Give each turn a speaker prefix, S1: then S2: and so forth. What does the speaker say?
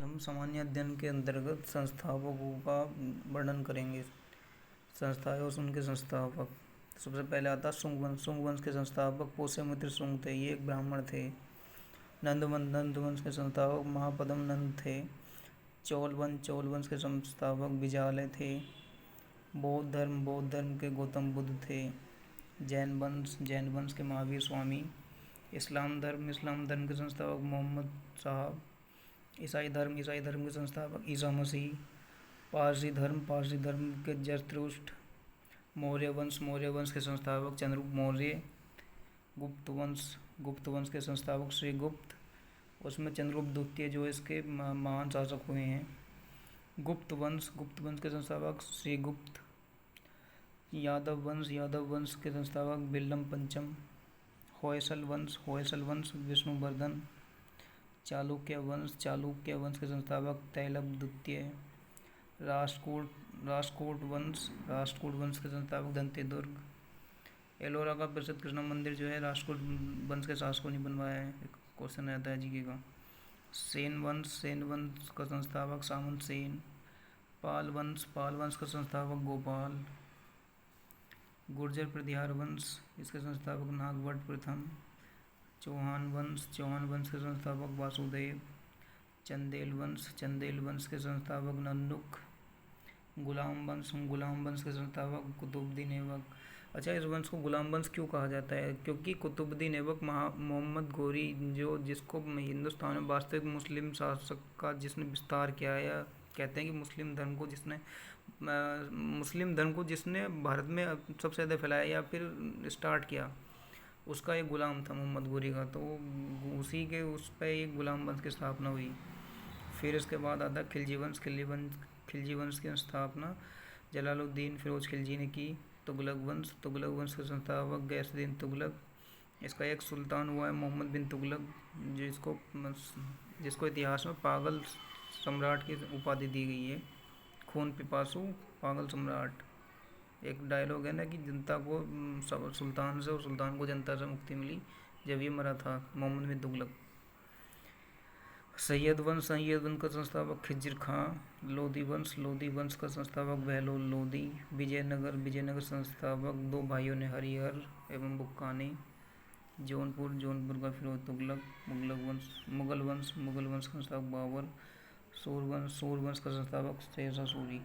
S1: हम सामान्य अध्ययन के अंतर्गत संस्थापकों का वर्णन करेंगे। संस्थाएं और उनके संस्थापक। सबसे पहले आता शुंग वंश। शुंग वंश के संस्थापक पुष्यमित्र शुंग थे। ये एक ब्राह्मण थे। नंद वंश के संस्थापक महापद्म नंद थे। चोल वंश के संस्थापक बिजाले थे। बौद्ध धर्म के गौतम बुद्ध थे। जैन वंश के महावीर स्वामी। इस्लाम धर्म के संस्थापक मोहम्मद साहब। ईसाई धर्म के संस्थापक ईसा मसीह। पारसी धर्म के जरतुष्ट्र। मौर्य वंश के संस्थापक चंद्रगुप्त मौर्य। गुप्त वंश के संस्थापक श्रीगुप्त। उसमें चंद्रगुप्त द्वितीय जो इसके महान शासक हुए हैं। गुप्त वंश के संस्थापक श्रीगुप्त। यादव वंश के संस्थापक बिल्लम पंचम। होयसल वंश विष्णुवर्धन। चालुक्य वंश के संस्थापक तैलप द्वितीय। राष्ट्रकूट वंश के संस्थापक दंतेदुर्ग। एलोरा का प्रसिद्ध कृष्ण मंदिर जो है राष्ट्रकूट वंश के शासकों ने बनवाया है। एक क्वेश्चन आता है जीके का। सेन वंश का संस्थापक सामंत सेन। पाल वंश का संस्थापक गोपाल। गुर्जर प्रतिहार वंश इसके संस्थापक नागभट्ट प्रथम। चौहान वंश के संस्थापक वासुदेव। चंदेल वंश के संस्थापक नंदुक। गुलाम वंश के संस्थापक कुतुबुद्दीन ऐबक। अच्छा, इस वंश को गुलाम वंश क्यों कहा जाता है? क्योंकि कुतुबुद्दीन ऐबक मोहम्मद गोरी जिसको हिंदुस्तान में वास्तविक मुस्लिम शासक का जिसने विस्तार किया है, या कहते हैं कि मुस्लिम धर्म को जिसने भारत में सबसे ज़्यादा फैलाया या फिर स्टार्ट किया, उसका एक गुलाम था मोहम्मद गोरी का। तो उसी के उस पर एक गुलाम वंश की स्थापना हुई। फिर इसके बाद आता खिलजी वंश की स्थापना जलालुद्दीन फिरोज खिलजी ने की। तुगलक वंश के संस्थापक गैसुद्दीन तुगलक। इसका एक सुल्तान हुआ है मोहम्मद बिन तुगलक, जिसको इतिहास में पागल सम्राट की उपाधि दी गई है। खून पिपासु पागल सम्राट। एक डायलॉग है ना कि जनता को सुल्तान से और सुल्तान को जनता से मुक्ति मिली जब ये मरा था, मोहम्मद बिन तुगलक। सैयद वंश का संस्थापक खिज्र खां। लोधी वंश का संस्थापक बहलोल लोधी। विजयनगर संस्थापक दो भाइयों ने हरिहर एवं बुक्कानी। जौनपुर का फिरोज तुगलक। मुगल वंश का संस्थापक बाबर। सूर वंश का संस्थापक शेरशाह सूरी।